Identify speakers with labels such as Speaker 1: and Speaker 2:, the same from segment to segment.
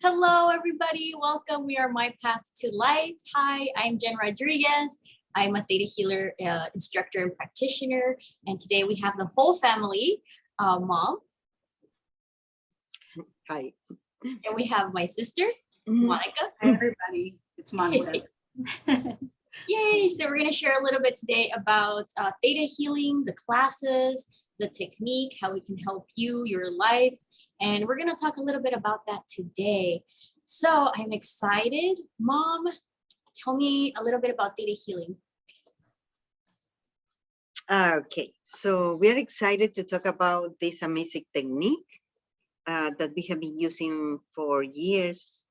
Speaker 1: Hello, everybody. Welcome. We are My Path to Light. Hi, I'm Jenn Rodriguez. I'm a Theta Healer instructor and practitioner. And today we have the whole family, Mom.
Speaker 2: Hi.
Speaker 1: And we have my sister, Monica.
Speaker 3: Hi, everybody. It's Monica.
Speaker 1: Yay. So we're going to share a little bit today about Theta Healing, the classes, the technique, how it can help you, your life. And we're going to talk a little bit about that today. So I'm excited. Mom, tell me a little bit about Theta Healing.
Speaker 2: Okay, so we are excited to talk about this amazing technique that we have been using for years.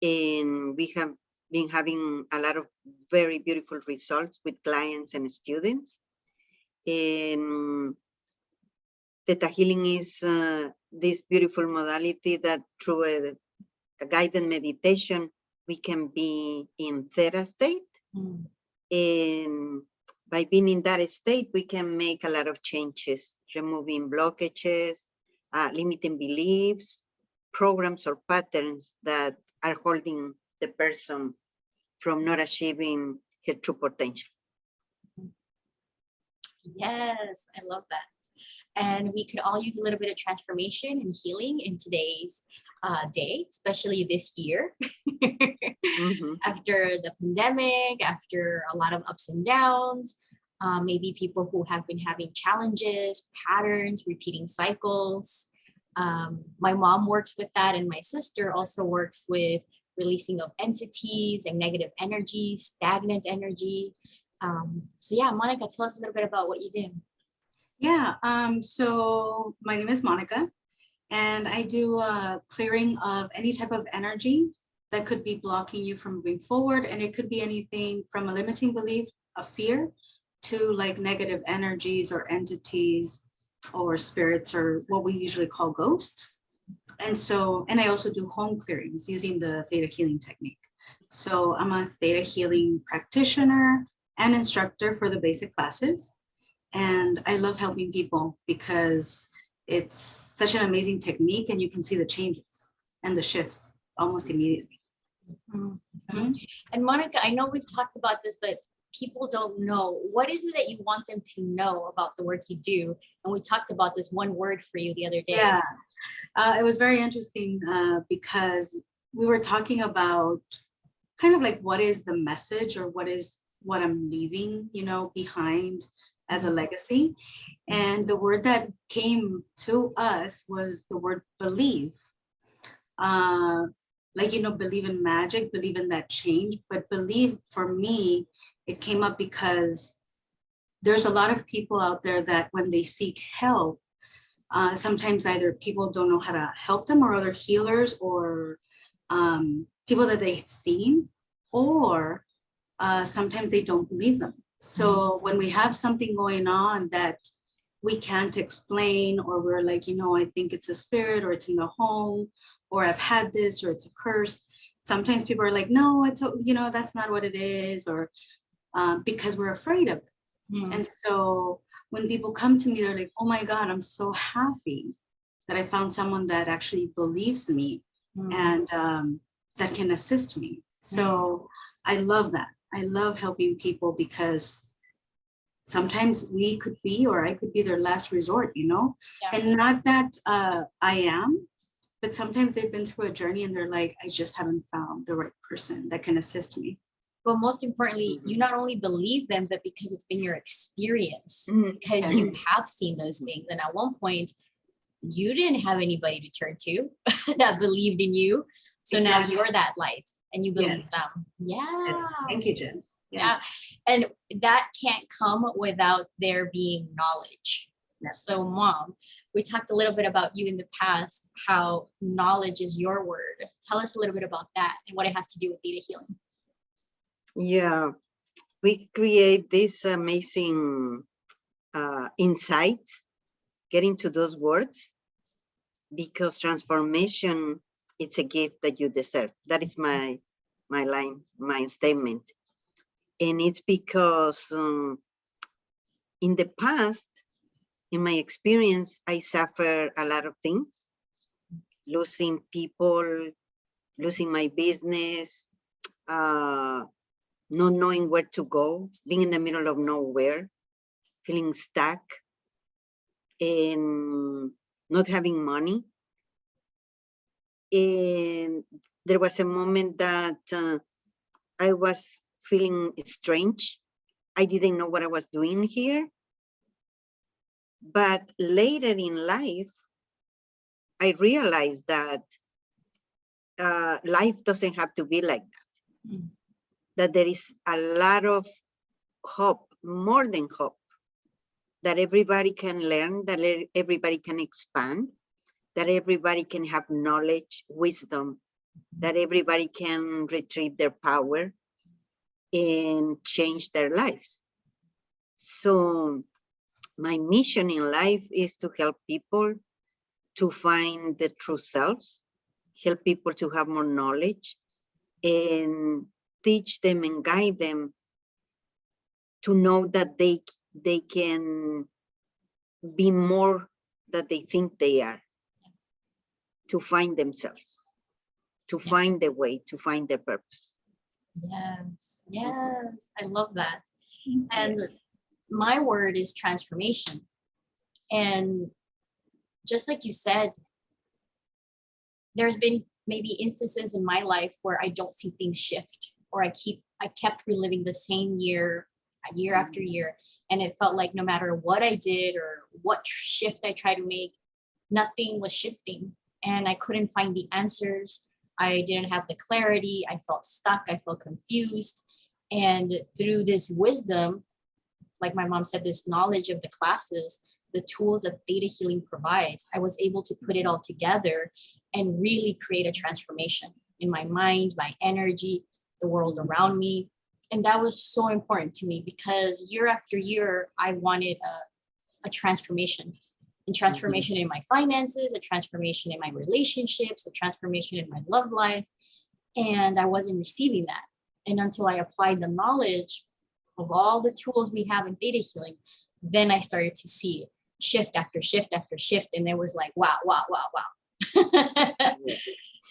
Speaker 2: And we have been having a lot of very beautiful results with clients and students. And Theta Healing is this beautiful modality that through a guided meditation, we can be in theta state. And by being in that state, we can make a lot of changes, removing blockages, limiting beliefs, programs or patterns that are holding the person from not achieving her true potential.
Speaker 1: Yes, I love that. And we could all use a little bit of transformation and healing in today's day, especially this year. After the pandemic, after a lot of ups and downs, maybe people who have been having challenges, patterns, repeating cycles. My mom works with that, and my sister also works with releasing of entities and negative energy, stagnant energy. So yeah, Monica, tell us a little bit about what you do.
Speaker 3: Yeah, so my name is Monica, and I do a clearing of any type of energy that could be blocking you from moving forward. And it could be anything from a limiting belief, a fear, to like negative energies or entities or spirits, or what we usually call ghosts. And I also do home clearings using the Theta Healing Technique. So I'm a Theta Healing practitioner and instructor for the basic classes. And I love helping people because it's such an amazing technique, and you can see the changes and the shifts almost immediately.
Speaker 1: And Monica, I know we've talked about this, but people don't know. What is it that you want them to know about the work you do? And we talked about this one word for you the other day.
Speaker 3: Yeah, it was very interesting because we were talking about kind of like what is the message, or what I'm leaving, behind as a legacy. And the word that came to us was the word believe. Believe in magic, believe in that change. But believe, for me, it came up because there's a lot of people out there that when they seek help, sometimes either people don't know how to help them, or other healers, or people that they've seen, or sometimes they don't believe them. So when we have something going on that we can't explain, or we're like, I think it's a spirit, or it's in the home, or I've had this, or it's a curse. Sometimes people are like, no, it's, that's not what it is, or because we're afraid of it. And so when people come to me, they're like, oh my God, I'm so happy that I found someone that actually believes me and that can assist me. So I love that. I love helping people because sometimes we could be, or I could be their last resort, and not that I am, but sometimes they've been through a journey and they're like, I just haven't found the right person that can assist me.
Speaker 1: But most importantly, you not only believe them, but because it's been your experience, because you have seen those things. And at one point, you didn't have anybody to turn to that believed in you. So now you're that light, and you believe them. Yeah.
Speaker 3: Yes. Thank you, Jen.
Speaker 1: Yeah. And that can't come without there being knowledge.
Speaker 3: Yes.
Speaker 1: So Mom, we talked a little bit about you in the past, how knowledge is your word. Tell us a little bit about that and what it has to do with Theta Healing.
Speaker 2: Yeah, we create this amazing insights, getting to those words, because transformation, it's a gift that you deserve. That is my line, my statement. And it's because in the past, in my experience, I suffered a lot of things, losing people, losing my business, not knowing where to go, being in the middle of nowhere, feeling stuck, and not having money. And there was a moment that I was feeling strange. I didn't know what I was doing here. But later in life, I realized that life doesn't have to be like that. Mm. That there is a lot of hope, more than hope, that everybody can learn, that everybody can expand, that everybody can have knowledge, wisdom, that everybody can retrieve their power and change their lives. So my mission in life is to help people to find the true selves, help people to have more knowledge, and teach them and guide them to know that they can be more than they think they are, to find themselves, to find the way, to find their purpose.
Speaker 1: Yes, yes, I love that. And yes, my word is transformation. And just like you said, there's been maybe instances in my life where I don't see things shift, or I kept reliving the same year after year. And it felt like no matter what I did or what shift I tried to make, nothing was shifting. And I couldn't find the answers. I didn't have the clarity. I felt stuck. I felt confused. And through this wisdom, like my mom said, this knowledge of the classes, the tools that Theta Healing provides, I was able to put it all together and really create a transformation in my mind, my energy, the world around me. And that was so important to me because year after year, I wanted a transformation. A transformation in my finances, a transformation in my relationships, a transformation in my love life. And I wasn't receiving that. And until I applied the knowledge of all the tools we have in Theta Healing, then I started to see it shift after shift after shift. And it was like, wow, wow, wow, wow.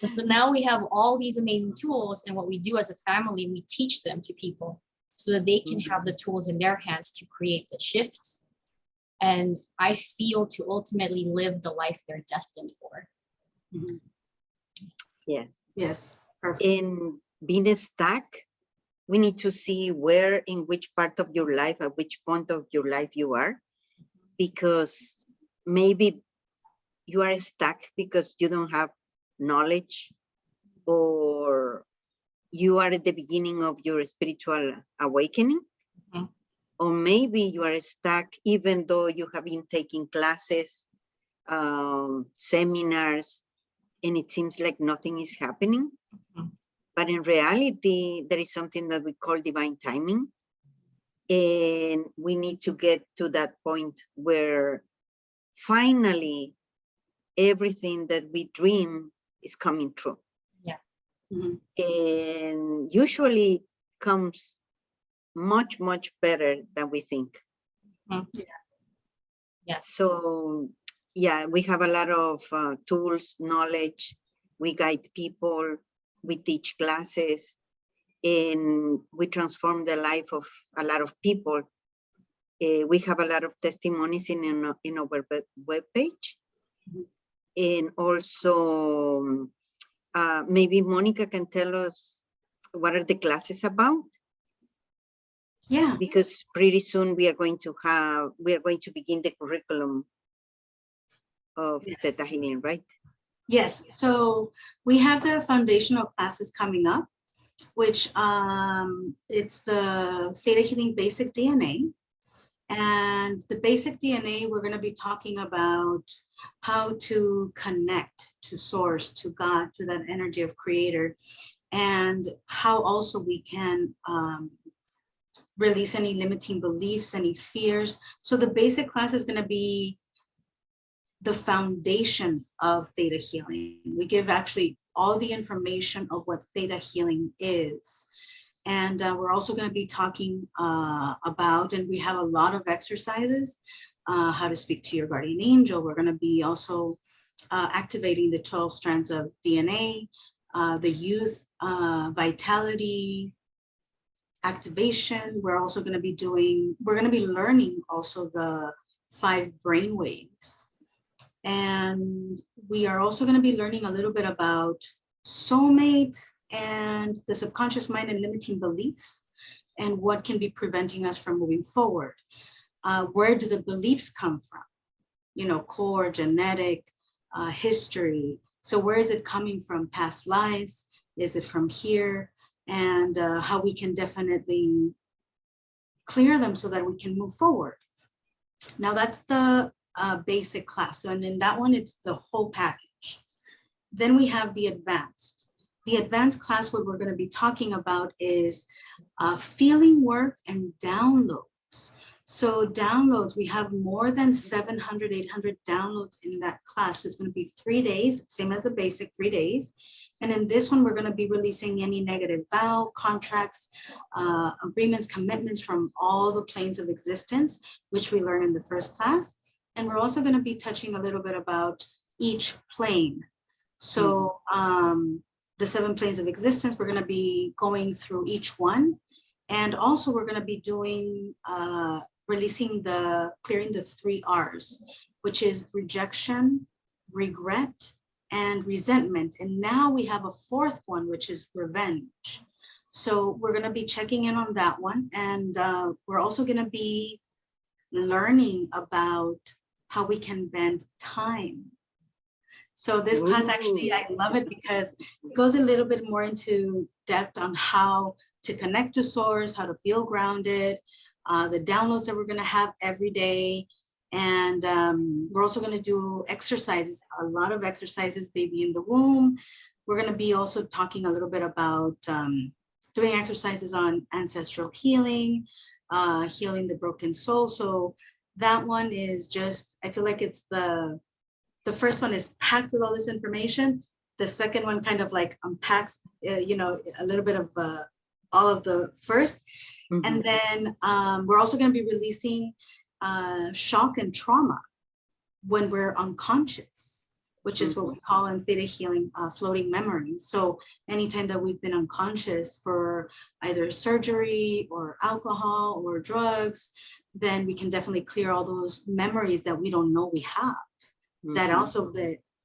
Speaker 1: And so now we have all these amazing tools. And what we do as a family, we teach them to people so that they can have the tools in their hands to create the shifts. And I feel to ultimately live the life they're destined for.
Speaker 2: Mm-hmm. Yes.
Speaker 3: Yes. Perfect.
Speaker 2: In being stuck, we need to see where, in which part of your life, at which point of your life you are, because maybe you are stuck because you don't have knowledge, or you are at the beginning of your spiritual awakening. Mm-hmm. Or maybe you are stuck even though you have been taking classes, seminars, and it seems like nothing is happening. Mm-hmm. But in reality, there is something that we call divine timing. And we need to get to that point where finally everything that we dream is coming true.
Speaker 1: Yeah.
Speaker 2: Mm-hmm. And usually comes much, much better than we think. Mm-hmm. Yeah. Yeah. So, yeah, we have a lot of tools, knowledge. We guide people. We teach classes. And we transform the life of a lot of people. We have a lot of testimonies in our webpage. Mm-hmm. And also, maybe Monica can tell us what are the classes about?
Speaker 3: Yeah.
Speaker 2: Because pretty soon we are going to begin the curriculum of Theta Healing, right?
Speaker 3: Yes. So we have the foundational classes coming up, which it's the Theta Healing Basic DNA. And the basic DNA, we're going to be talking about how to connect to source, to God, to that energy of creator, and how also we can release any limiting beliefs, any fears. So the basic class is going to be the foundation of Theta Healing. We give actually all the information of what Theta Healing is. And we're also going to be talking about, and we have a lot of exercises, how to speak to your guardian angel. We're going to be also activating the 12 strands of DNA, the youth vitality, activation. We're also going to be learning also the 5 brain waves. And we are also going to be learning a little bit about soulmates and the subconscious mind and limiting beliefs and what can be preventing us from moving forward. Where do the beliefs come from? You know, core, genetic, history. So where is it coming from? Past lives? Is it from here? And how we can definitely clear them so that we can move forward. Now that's the basic class. So, and in that one, it's the whole package. Then we have the advanced. The advanced class, what we're going to be talking about is feeling work and downloads. So downloads, we have more than 700, 800 downloads in that class. So it's going to be 3 days, same as the basic, 3 days. And in this one, we're going to be releasing any negative vow, contracts, agreements, commitments from all the planes of existence, which we learned in the first class. And we're also going to be touching a little bit about each plane. So the 7 planes of existence, we're going to be going through each one. And also we're going to be doing, clearing the 3 R's, which is rejection, regret, and resentment. And now we have a 4th one, which is revenge. So we're going to be checking in on that one. And we're also going to be learning about how we can bend time. So this class, actually, I love it because it goes a little bit more into depth on how to connect to source, how to feel grounded, the downloads that we're going to have every day. And we're also going to do exercises, a lot of exercises, baby in the womb. We're going to be also talking a little bit about doing exercises on ancestral healing, healing the broken soul. So that one is just, I feel like it's the first one is packed with all this information. The second one kind of like unpacks, you know, a little bit of all of the first. And then we're also going to be releasing shock and trauma when we're unconscious, which is what we call in theta healing floating memories. So anytime that we've been unconscious for either surgery or alcohol or drugs, then we can definitely clear all those memories that we don't know we have. That also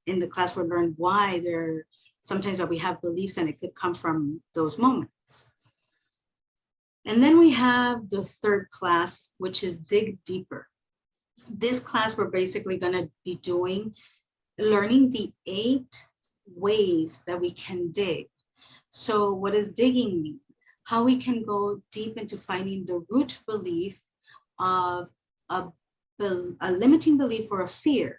Speaker 3: in the class we learned why there sometimes that we have beliefs and it could come from those moments. And then we have the 3rd class, which is dig deeper. This class we're basically going to be learning the 8 ways that we can dig. So what does digging mean? How we can go deep into finding the root belief of a limiting belief or a fear.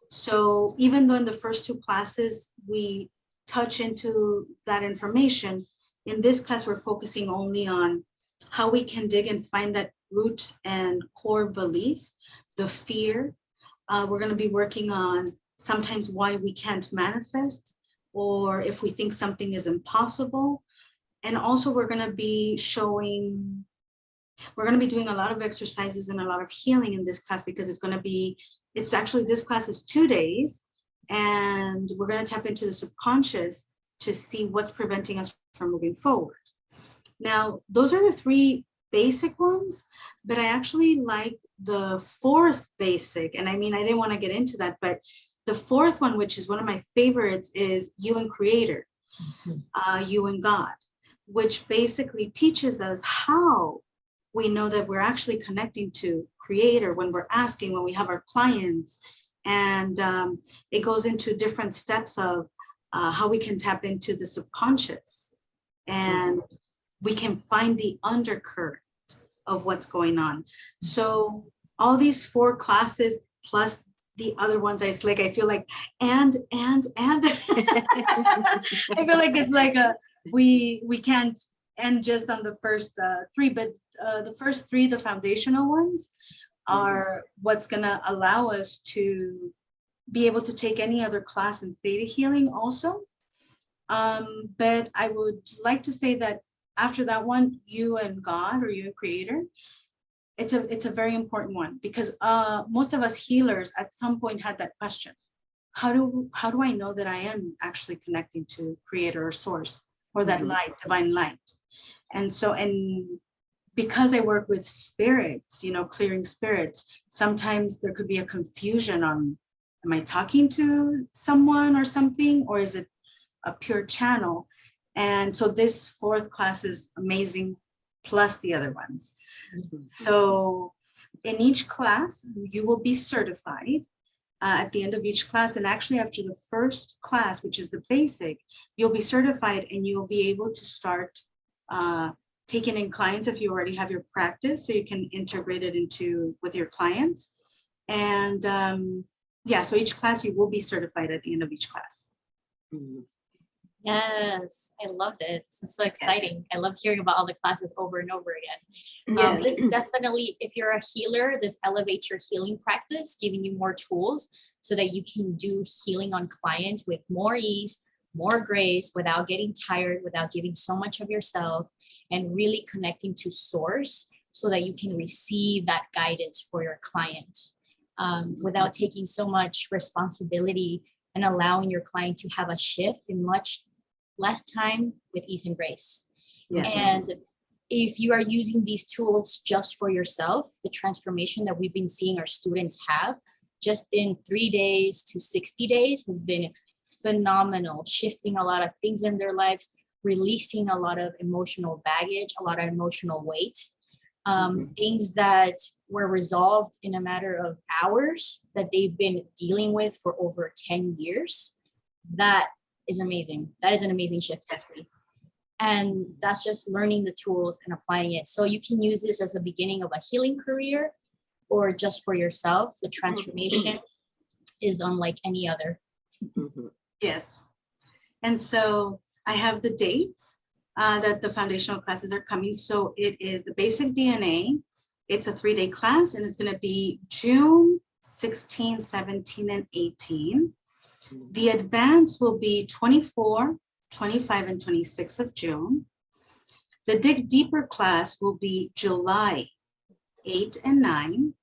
Speaker 3: So even though in the first 2 classes, we touch into that information, in this class, we're focusing only on how we can dig and find that root and core belief, the fear. We're going to be working on sometimes why we can't manifest, or if we think something is impossible. And also we're going to be doing a lot of exercises and a lot of healing in this class because it's actually, this class is 2 days, and we're going to tap into the subconscious to see what's preventing us from moving forward. Now, those are the 3 basic ones, but I actually like the 4th basic. And I mean, I didn't want to get into that, but the 4th one, which is one of my favorites, is you and creator, you and God, which basically teaches us how we know that we're actually connecting to creator when we're asking, when we have our clients. And it goes into different steps of how we can tap into the subconscious, and we can find the undercurrent of what's going on. So all these 4 classes plus the other ones, I feel like, and I feel like it's like we can't end just on the first 3, but the first 3, the foundational ones, are what's gonna allow us to be able to take any other class in theta healing also. But I would like to say that after that one, you and God, or you and creator, it's a very important one, because most of us healers at some point had that question. how do I know that I am actually connecting to creator or source or that light, divine light? And so, and because I work with spirits, you know, clearing spirits, sometimes there could be a confusion on, am I talking to someone or something, or is it a pure channel? And so this fourth class is amazing, plus the other ones. So in each class, you will be certified at the end of each class. And actually after the first class, which is the basic, you'll be certified and you'll be able to start taking in clients if you already have your practice, so you can integrate it into with your clients. And yeah, so each class you will be certified at the end of each class.
Speaker 1: Yes, I love this. This is so exciting. I love hearing about all the classes over and over again.
Speaker 3: Yes.
Speaker 1: This definitely, if you're a healer, this elevates your healing practice, giving you more tools so that you can do healing on clients with more ease, more grace, without getting tired, without giving so much of yourself, and really connecting to source so that you can receive that guidance for your client without taking so much responsibility and allowing your client to have a shift in much less time with ease and grace.
Speaker 3: Yes.
Speaker 1: And if you are using these tools just for yourself, the transformation that we've been seeing our students have just in 3 days to 60 days has been phenomenal, shifting a lot of things in their lives, releasing a lot of emotional baggage, a lot of emotional weight, things that were resolved in a matter of hours that they've been dealing with for over 10 years. That is amazing. That is an amazing shift to see. And that's just learning the tools and applying it. So you can use this as a beginning of a healing career or just for yourself. The transformation is unlike any other.
Speaker 3: Yes. And so I have the dates that the foundational classes are coming. So it is the basic DNA. It's a 3-day class and it's going to be June 16, 17, and 18. The advanced will be 24, 25, and 26 of June. The Dig Deeper class will be July 8 and 9.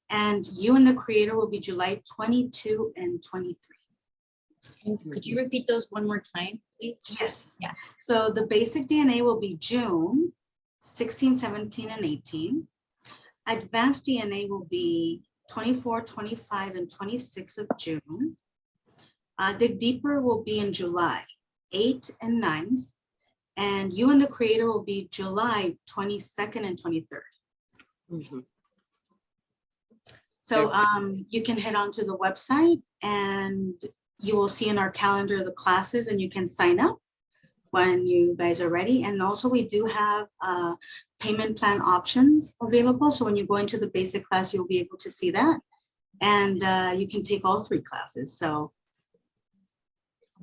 Speaker 3: And You and the Creator will be July 22 and 23.
Speaker 1: And could you repeat those one more time, please?
Speaker 3: Yes.
Speaker 1: Yeah.
Speaker 3: So the basic DNA will be June 16, 17, and 18. Advanced DNA will be 24, 25, and 26 of June. Dig Deeper will be in July 8 and 9th. And You and the Creator will be July 22nd and 23rd. So you can head on to the website and you will see in our calendar the classes and you can sign up when you guys are ready. And also we do have payment plan options available. So when you go into the basic class, you'll be able to see that. And you can take all 3 classes. So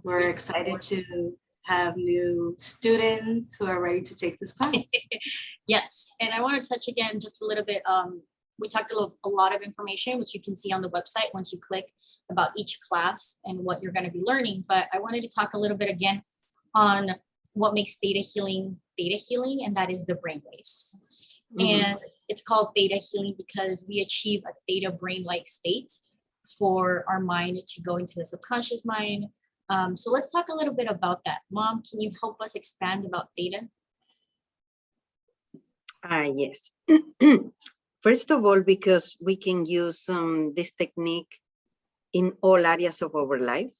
Speaker 3: we're excited to have new students who are ready to take this class.
Speaker 1: Yes, and I want to touch again just a little bit. We talked a lot of information, which you can see on the website once you click, about each class and what you're going to be learning. But I wanted to talk a little bit again on what makes theta healing, and that is the brainwaves. And it's called theta healing because we achieve a theta brain-like state for our mind to go into the subconscious mind. So let's talk a little bit about that. Mom, can you help us expand about theta?
Speaker 2: Yes. First of all, because we can use this technique in all areas of our life,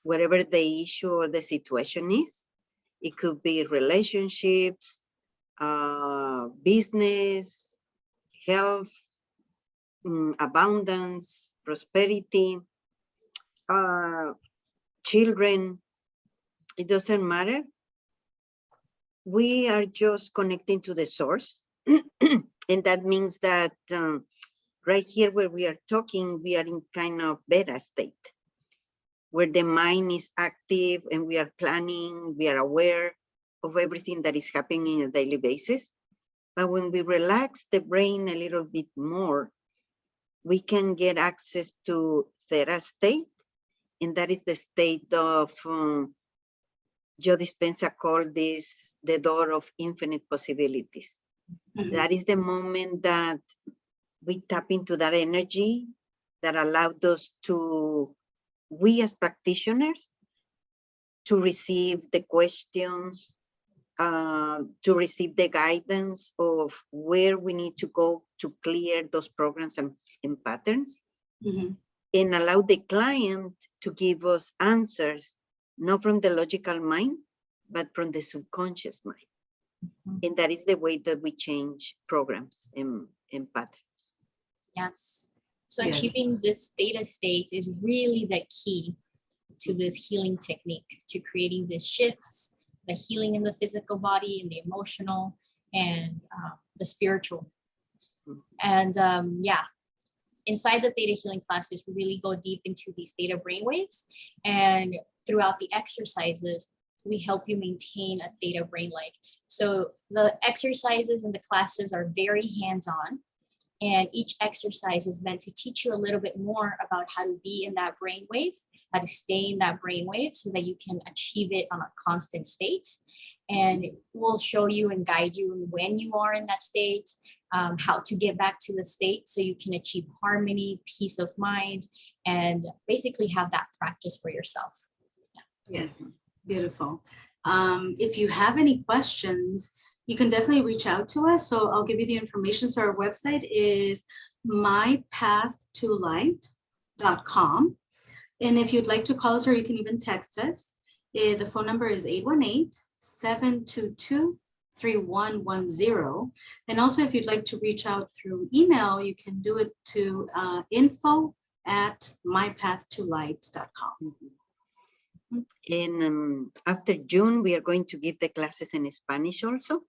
Speaker 2: whatever the issue or the situation is. It could be relationships, business, health, abundance, prosperity, children. It doesn't matter. We are just connecting to the source. And that means that right here where we are talking, we are in kind of beta state, where the mind is active and we are planning, we are aware of everything that is happening on a daily basis. But when we relax the brain a little bit more, we can get access to theta state. And that is the state of, Joe Dispenza called this the door of infinite possibilities. That is the moment that we tap into that energy that allowed us to we as practitioners to receive the questions, to receive the guidance of where we need to go to clear those programs and patterns, and allow the client to give us answers, not from the logical mind, but from the subconscious mind. And that is the way that we change programs and patterns.
Speaker 1: Yes. So
Speaker 3: Yes.
Speaker 1: achieving this theta state is really the key to this healing technique, to creating the shifts, the healing in the physical body and the emotional and the spiritual. And yeah, inside the theta healing classes, we really go deep into these theta brainwaves, and throughout the exercises, we help you maintain a theta brain like. So the exercises and the classes are very hands-on, and each exercise is meant to teach you a little bit more about how to be in that brainwave, how to stay in that brainwave so that you can achieve it on a constant state. And we'll show you and guide you when you are in that state, how to get back to the state so you can achieve harmony, peace of mind, and basically have that practice for yourself.
Speaker 3: Yes, beautiful. If you have any questions, you can definitely reach out to us. So I'll give you the information. So our website is mypathtolight.com. And if you'd like to call us, or you can even text us, the phone number is 818-722-3110. And also, if you'd like to reach out through email, you can do it to info@mypathtolight.com.
Speaker 2: And after June, we are going to give the classes in Spanish also.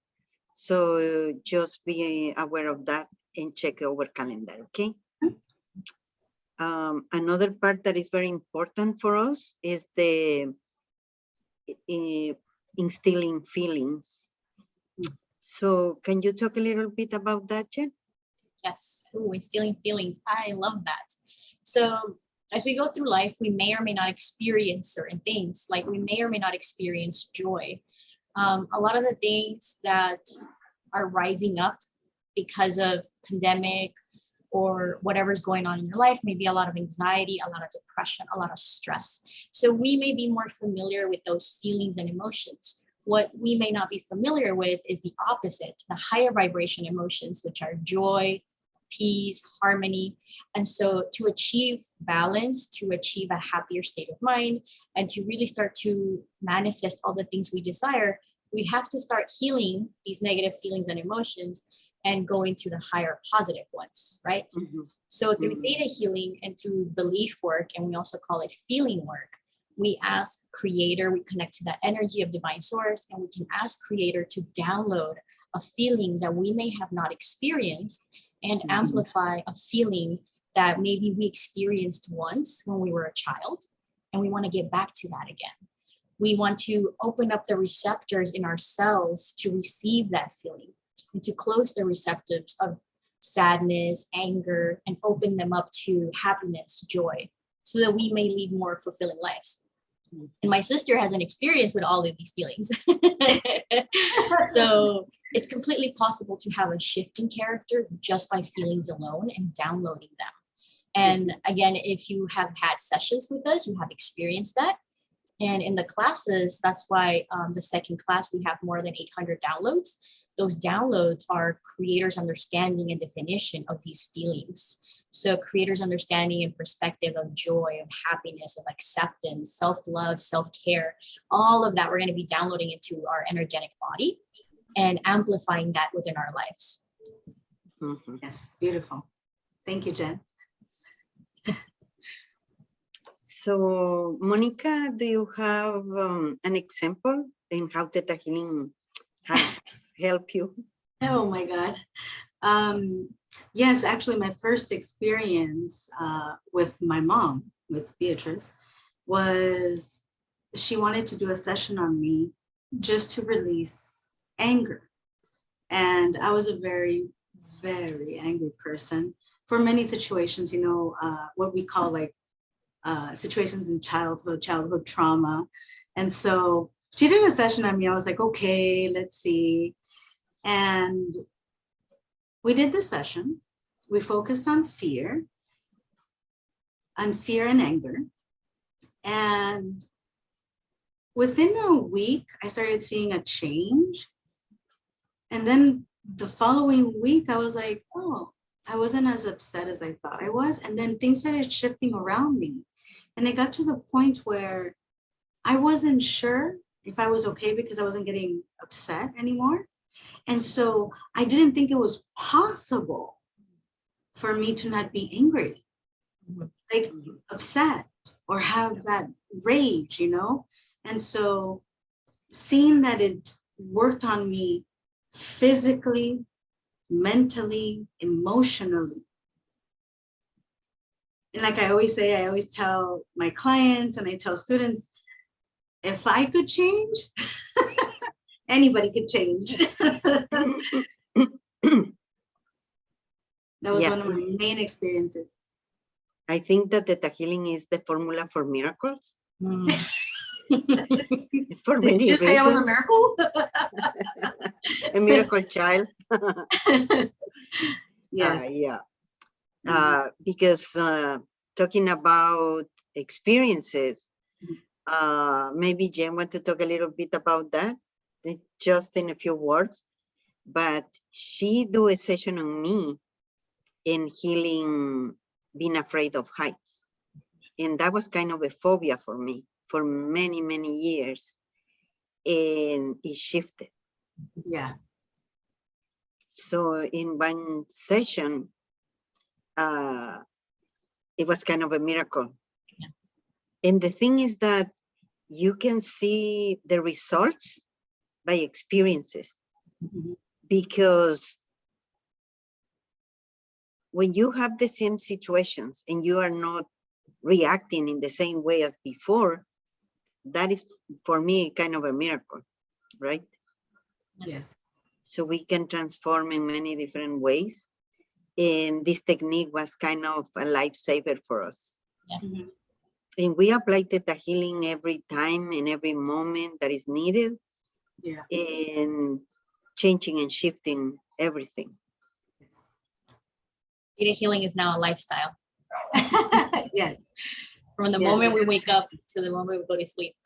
Speaker 2: So just be aware of that and check our calendar, okay? Another part that is very important for us is the instilling feelings. So can you talk a little bit about that, Jenn?
Speaker 1: Yes, instilling feelings. I love that. So as we go through life, we may or may not experience certain things, like we may or may not experience joy. A lot of the things that are rising up because of pandemic or whatever's going on in your life, maybe a lot of anxiety, a lot of depression, a lot of stress. So we may be more familiar with those feelings and emotions. What we may not be familiar with is the opposite, the higher vibration emotions, which are joy, peace, harmony. And so to achieve balance, to achieve a happier state of mind, and to really start to manifest all the things we desire, we have to start healing these negative feelings and emotions and go into the higher positive ones, right? So through theta healing and through belief work, and we also call it feeling work, we ask Creator, we connect to that energy of divine source, and we can ask Creator to download a feeling that we may have not experienced and amplify a feeling that maybe we experienced once when we were a child, and we want to get back to that again. We want to open up the receptors in our cells to receive that feeling and to close the receptors of sadness, anger, and open them up to happiness, joy, so that we may lead more fulfilling lives. And my sister has an experience with all of these feelings. So it's completely possible to have a shift in character just by feelings alone and downloading them. And again, if you have had sessions with us, you have experienced that. And in the classes, that's why the second class, we have more than 800 downloads. Those downloads are Creator's understanding and definition of these feelings. So Creator's understanding and perspective of joy, of happiness, of acceptance, self-love, self-care, all of that we're going to be downloading into our energetic body and amplifying that within our lives.
Speaker 3: Yes, beautiful. Thank you, Jenn.
Speaker 2: So, Monica, do you have an example in how Theta Healing has helped you?
Speaker 3: Oh my God. Yes, actually, my first experience with my mom, with Beatriz, was she wanted to do a session on me just to release anger. And I was a very, very angry person for many situations, you know, what we call like situations in childhood trauma. And so she did a session on me. I was like, okay, let's see. And we did the session. We focused on fear and anger. And within a week, I started seeing a change. And then the following week, I was like, oh, I wasn't as upset as I thought I was. And then things started shifting around me. And it got to the point where I wasn't sure if I was okay because I wasn't getting upset anymore. And so I didn't think it was possible for me to not be angry, like upset or have that rage, you know? And so seeing that it worked on me physically, mentally, emotionally. And like I always say, I always tell my clients and I tell students, if I could change, anybody could change. That was
Speaker 2: Yeah.
Speaker 3: one of my main experiences.
Speaker 2: I think that the healing is the formula for miracles. For
Speaker 3: Did
Speaker 2: many
Speaker 3: you just say I was a
Speaker 2: reasons.
Speaker 3: miracle?
Speaker 2: A miracle child.
Speaker 3: Yes.
Speaker 2: Yeah. Because talking about experiences, maybe Jen want to talk a little bit about that, just in a few words. But she do a session on me in healing being afraid of heights. And that was kind of a phobia for me for many, many years. And it shifted.
Speaker 3: Yeah.
Speaker 2: So in one session, it was kind of a miracle.
Speaker 1: Yeah.
Speaker 2: And the thing is that you can see the results by experiences.
Speaker 3: Mhm.
Speaker 2: Because when you have the same situations and you are not reacting in the same way as before, that is for me kind of a miracle, right?
Speaker 3: Yes.
Speaker 2: So we can transform in many different ways. And this technique was kind of a lifesaver for us.
Speaker 1: Yeah.
Speaker 3: Mhm.
Speaker 2: And we apply Theta Healing every time and every moment that is needed,
Speaker 3: Yeah.
Speaker 2: and changing and shifting everything.
Speaker 1: Theta healing is now a lifestyle.
Speaker 3: Yes.
Speaker 1: From the
Speaker 2: Yes.
Speaker 1: moment we wake up to the moment we go to sleep.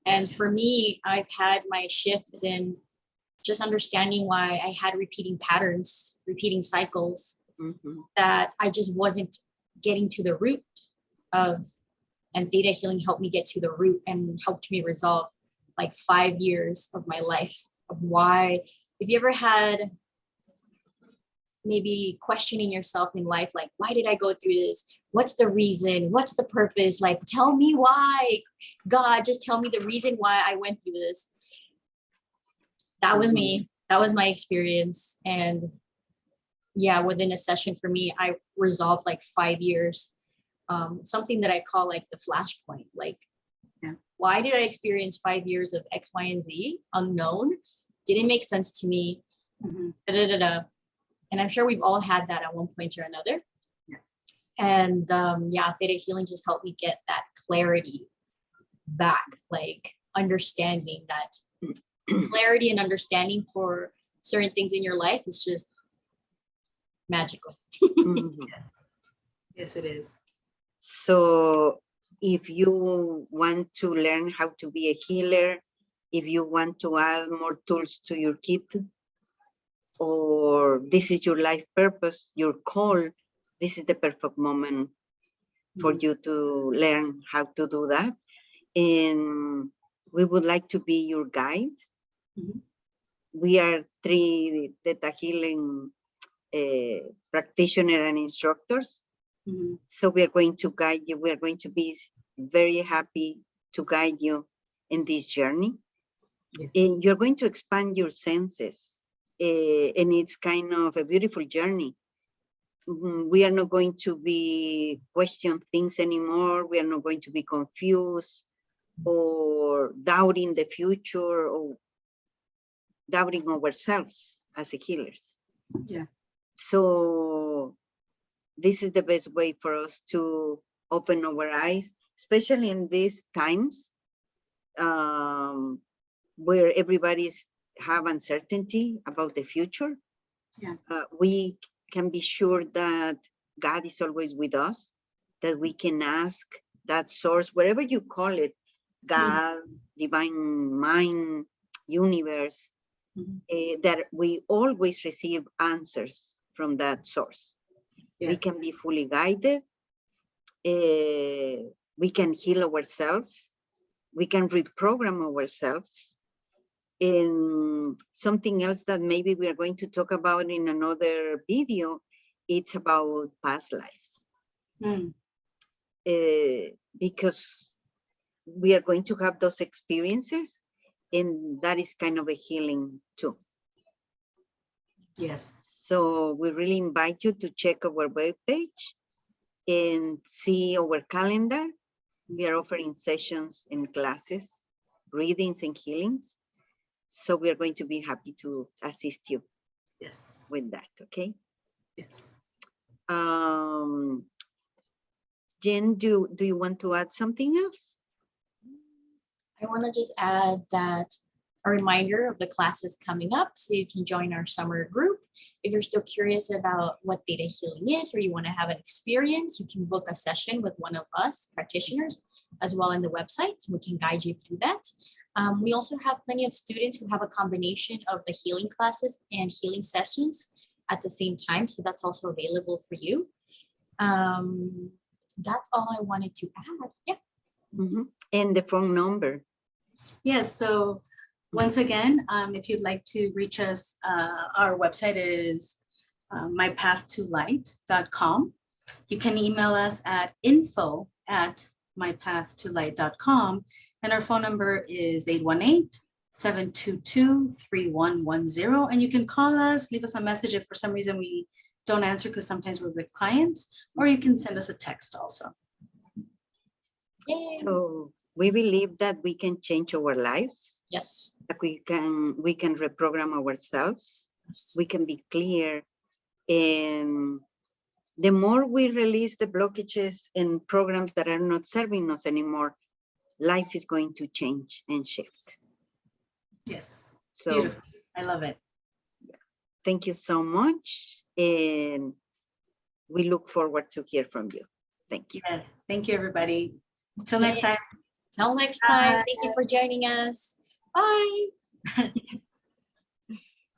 Speaker 1: And for me, I've had my shifts in just understanding why I had repeating patterns, repeating cycles,
Speaker 2: Mhm.
Speaker 1: that I just wasn't getting to the root of. And Theta healing helped me get to the root and helped me resolve like 5 years of my life of why. If you ever had maybe questioning yourself in life, like, why did I go through this? What's the reason? What's the purpose? Like, tell me why. God, just tell me the reason why I went through this. That was me. That was my experience. And yeah, within a session for me, I resolved like 5 years. Something that I call like the flashpoint. Like,
Speaker 3: Yeah.
Speaker 1: why did I experience 5 years of X, Y, and Z unknown? Didn't make sense to me.
Speaker 3: Mhm.
Speaker 1: And I'm sure we've all had that at one point or another.
Speaker 3: Yeah.
Speaker 1: And yeah, Theta healing just helped me get that clarity back, like understanding that clarity and understanding for certain things in your life is just magical.
Speaker 2: Mhm.
Speaker 3: Yes. Yes, it is.
Speaker 2: So if you want to learn how to be a healer, if you want to add more tools to your kit, or this is your life purpose, your call, this is the perfect moment for
Speaker 3: Mhm.
Speaker 2: you to learn how to do that. And we would like to be your guide.
Speaker 3: Mhm.
Speaker 2: We are 3 Theta Healing practitioners and instructors.
Speaker 3: Mhm.
Speaker 2: So we are going to guide you. We are going to be very happy to guide you in this journey.
Speaker 3: Yes.
Speaker 2: And you're going to expand your senses. And it's kind of a beautiful journey. We are not going to be question things anymore. We are not going to be confused or doubting the future or doubting ourselves as a healers.
Speaker 3: Yeah.
Speaker 2: So this is the best way for us to open our eyes, especially in these times where everybody's have uncertainty about the future.
Speaker 3: Yeah.
Speaker 2: We can be sure that God is always with us, that we can ask that source, wherever you call it, God, divine mind, universe, that we always receive answers from that source.
Speaker 3: Yes.
Speaker 2: We can be fully guided. We can heal ourselves. We can reprogram ourselves. And something else that maybe we are going to talk about in another video, it's about past lives. Because we are going to have those experiences, and that is kind of a healing too.
Speaker 3: Yes.
Speaker 2: So we really invite you to check our webpage and see our calendar. We are offering sessions and classes, readings and healings. So we are going to be happy to assist you
Speaker 3: Yes.
Speaker 2: with that, okay?
Speaker 3: Yes.
Speaker 2: Jen, do you want to add something else?
Speaker 1: I want to just add that a reminder of the classes coming up so you can join our summer group. If you're still curious about what theta healing is, or you want to have an experience, you can book a session with one of us practitioners as well in the website. We can guide you through that. We also have plenty of students who have a combination of the healing classes and healing sessions at the same time. So that's also available for you. That's all I wanted to add. Yeah.
Speaker 2: And the phone number.
Speaker 3: Yes. So once again, if you'd like to reach us, our website is mypathtolight.com. You can email us at info@mypathtolight.com. And our phone number is 818-722-3110. And you can call us, leave us a message if for some reason we don't answer, because sometimes we're with clients, or you can send us a text also.
Speaker 1: Yay.
Speaker 2: So we believe that we can change our lives.
Speaker 1: Yes.
Speaker 2: That we can reprogram ourselves.
Speaker 1: Yes.
Speaker 2: We can be clear. And the more we release the blockages and programs that are not serving us anymore, life is going to change and shift.
Speaker 3: Yes.
Speaker 2: So
Speaker 3: beautiful. I love it.
Speaker 2: Thank you so much. And we look forward to hear from you. Thank you.
Speaker 3: Yes. Thank you, everybody. Until next time.
Speaker 1: Till next time. Thank you for joining us. Bye.